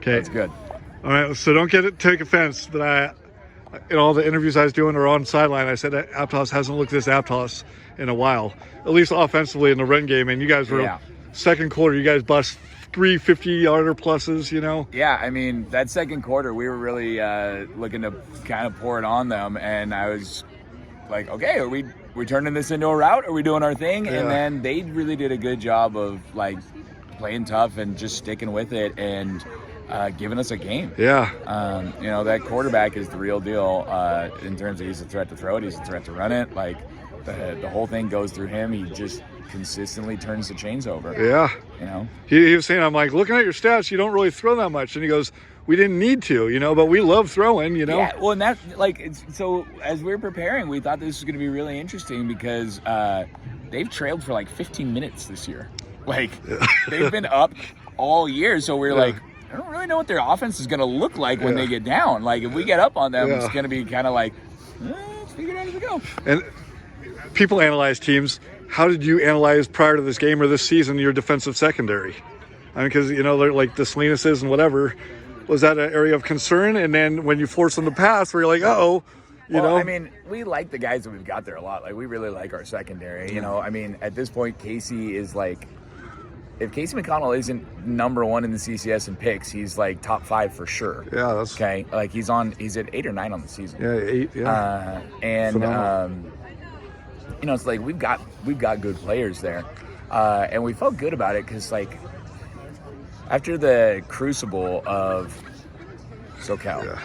Okay. That's good. All right, so don't take offense, but in all the interviews I was doing or on sideline, I said that Aptos hasn't looked this Aptos in a while, at least offensively in the run game. And you guys were second quarter, you guys bust 3 50-yarder pluses, you know? Yeah, I mean, that second quarter, we were really looking to kind of pour it on them. And I was like, okay, are we turning this into a route? Are we doing our thing? Yeah. And then they really did a good job of, like, playing tough and just sticking with it and giving us a game. Yeah. You know, that quarterback is the real deal in terms of he's a threat to throw it, he's a threat to run it. Like, the whole thing goes through him. He just consistently turns the chains over. Yeah. You know? He was saying, I'm like, looking at your stats, you don't really throw that much. And he goes, we didn't need to, you know, but we love throwing, you know? Yeah, well, and that, like, so as we were preparing, we thought this was going to be really interesting because they've trailed for like 15 minutes this year. Like, they've been up all year, so we're like, I don't really know what their offense is going to look like when they get down. Like, if we get up on them, it's going to be kind of like, let's figure it out as we go. And people analyze teams. How did you analyze prior to this game or this season your defensive secondary? I mean, because, you know, they're like the Salinas and whatever. Was that an area of concern? And then when you force them to pass, where you're like, uh-oh, you know? I mean, we like the guys that we've got there a lot. Like, we really like our secondary. You know, I mean, at this point, Casey is like, if Casey McConnell isn't number one in the CCS in picks, he's like top 5 for sure. Yeah, that's okay. Like, he's at 8 or 9 on the season. Yeah, 8. Yeah. You know, it's like we've got good players there, and we felt good about it because, like, after the crucible of SoCal,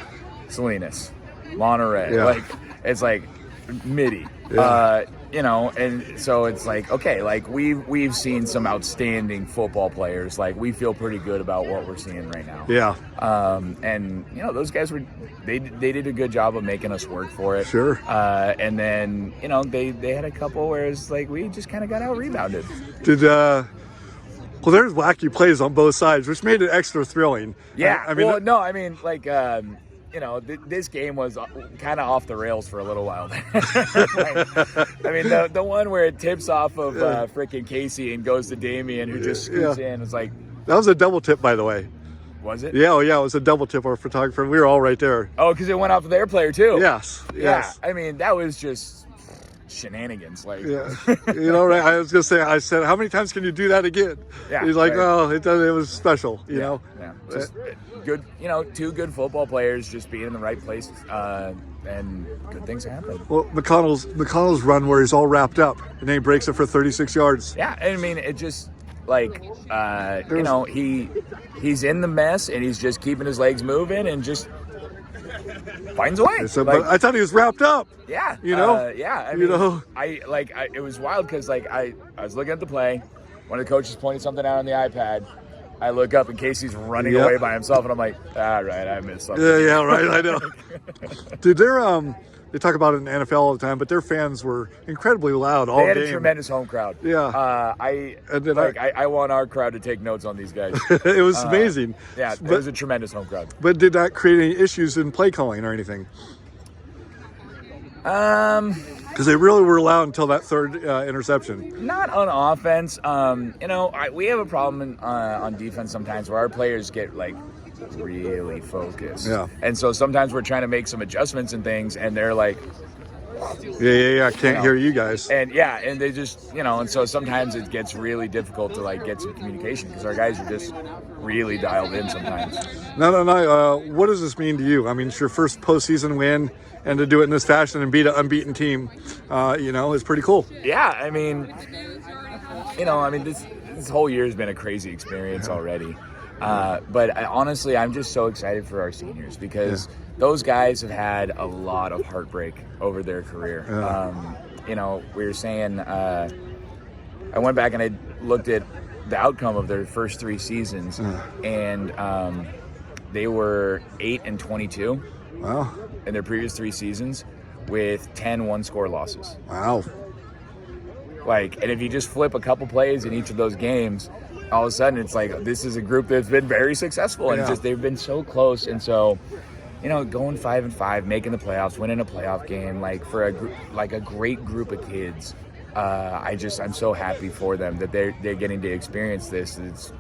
Salinas, Monterey, like, it's like Midi. You know, and so it's like, okay, like we've seen some outstanding football players. Like, we feel pretty good about what we're seeing right now. Yeah. And you know, those guys they did a good job of making us work for it. Sure. And then, you know, they had a couple where it's like we just kind of got out rebounded. Well, there's wacky plays on both sides, which made it extra thrilling. Yeah. I mean, like, you know, this game was kind of off the rails for a little while. Like, I mean, the one where it tips off of freaking Casey and goes to Damien, who just scoots in. It's like, that was a double tip, by the way. Was it? Yeah, it was a double tip. Our photographer, we were all right there. Oh, because it went off of their player too. Yes. Yeah, I mean, that was just shenanigans. Like, you know, right? I was gonna say, I said, how many times can you do that again? Yeah. He's like, oh, it was special. You know. Yeah. Just good. You know, 2 good football players just being in the right place, and good things happen. Well, McConnell's run where he's all wrapped up and then he breaks it for 36 yards. Yeah, I mean, it just, like, you know, he's in the mess and he's just keeping his legs moving and just finds a way. So, but I thought he was wrapped up. Yeah. You know? I mean, you know, it was wild because, like, I was looking at the play. One of the coaches pointed something out on the iPad. I look up and Casey's running away by himself, and I'm like, right, I missed something. Yeah, right, I know. Dude, they talk about it in the NFL all the time, but their fans were incredibly loud all game. They had a tremendous home crowd. Yeah. I want our crowd to take notes on these guys. It was amazing. Yeah, it was a tremendous home crowd. But did that create any issues in play calling or anything? Because they really were loud until that third interception. Not on offense. You know, we have a problem on defense sometimes where our players get, like, really focused. Yeah. And so sometimes we're trying to make some adjustments and things, and they're like, Yeah. Can't hear you guys. And and they just, you know, and so sometimes it gets really difficult to, like, get some communication because our guys are just really dialed in sometimes. No. What does this mean to you? I mean, it's your first postseason win, and to do it in this fashion and beat an unbeaten team, you know, is pretty cool. Yeah, I mean, you know, this whole year has been a crazy experience already. But honestly, I'm just so excited for our seniors because those guys have had a lot of heartbreak over their career. You know, we were saying, I went back and I looked at the outcome of their first 3 seasons, and they were 8-22. Wow. In their previous 3 seasons with 10 one-score losses. Wow. Like, and if you just flip a couple plays in each of those games, all of a sudden it's like, this is a group that's been very successful, and just they've been so close. And so, you know, going 5-5, making the playoffs, winning a playoff game, like, for a great group of kids, I'm so happy for them that they're getting to experience this. It's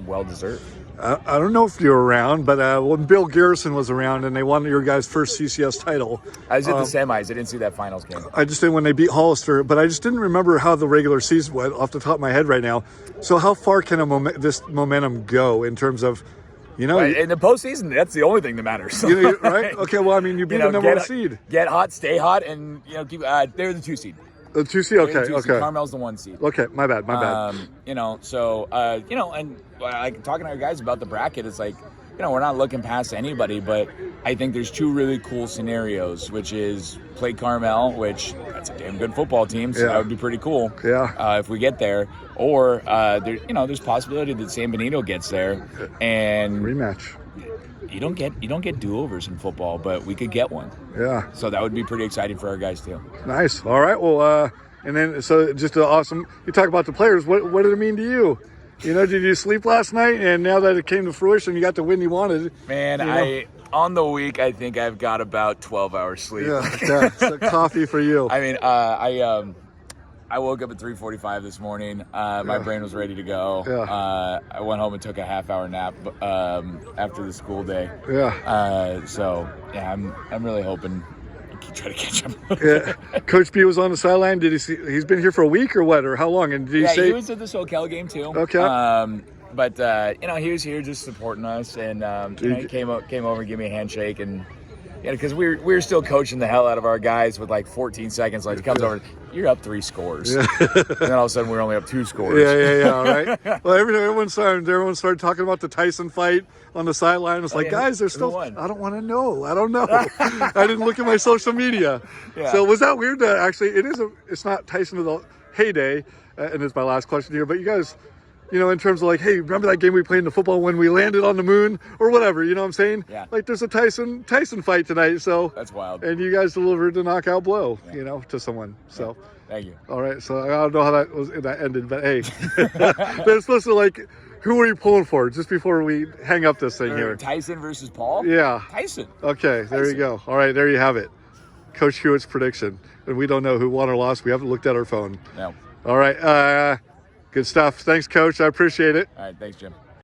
well deserved. I don't know if you were around, but when Bill Garrison was around and they won your guys' first CCS title. I was at the semis. I didn't see that finals game. I just did when they beat Hollister, but I just didn't remember how the regular season went off the top of my head right now. So how far can this momentum go in terms of, in the postseason? That's the only thing that matters. Right? Okay, well, I mean, you beat the number one seed. Get hot, stay hot, and keep. They're the 2 seed. The 2 seed, okay. Carmel's the 1 seed. Okay, my bad. And like talking to our guys about the bracket, it's like, we're not looking past anybody, but I think there's 2 really cool scenarios, which is play Carmel, which that's a damn good football team, so that would be pretty cool. Yeah. If we get there, or there's possibility that San Benito gets there and rematch. You don't get do-overs in football, but we could get one. Yeah. So that would be pretty exciting for our guys too. Nice. All right. Well, and then so just awesome. You talk about the players. What did it mean to you? Did you sleep last night? And now that it came to fruition, you got the win you wanted. Man, on the week, I think I've got about 12 hours sleep. Yeah. So coffee for you. I mean, I woke up at 3:45 this morning. My brain was ready to go. Yeah. I went home and took a half-hour nap after the school day. Yeah. I'm really hoping I can try to catch up. Yeah. Coach B was on the sideline. Did he see? He's been here for a week or what? Or how long? And did he say? He was at the SoCal game too. Okay. But he was here just supporting us, and he came over and gave me a handshake, and because we were still coaching the hell out of our guys with like 14 seconds left. He comes over, you're up 3 scores. Yeah. And then all of a sudden we're only up 2 scores. Yeah. All right. Well, everyone started talking about the Tyson fight on the sideline. It's like, guys, there's still. I don't want to know. I don't know. I didn't look at my social media. Yeah. So was that weird? That actually, it's not Tyson's heyday, and it's my last question here. But you guys. In terms of like, hey, remember that game we played in the football when we landed on the moon or whatever, you know what I'm saying? Yeah. Like there's a Tyson fight tonight, so. That's wild. And you guys delivered a knockout blow, to someone, so. Thank you. All right, so I don't know how that ended, but hey. But it's supposed to like, who are you pulling for just before we hang up this thing here? Tyson versus Paul? Yeah. Tyson. Okay, there you go. All right, there you have it. Coach Hewitt's prediction. And we don't know who won or lost. We haven't looked at our phone. No. All right. Good stuff. Thanks, Coach. I appreciate it. All right. Thanks, Jim.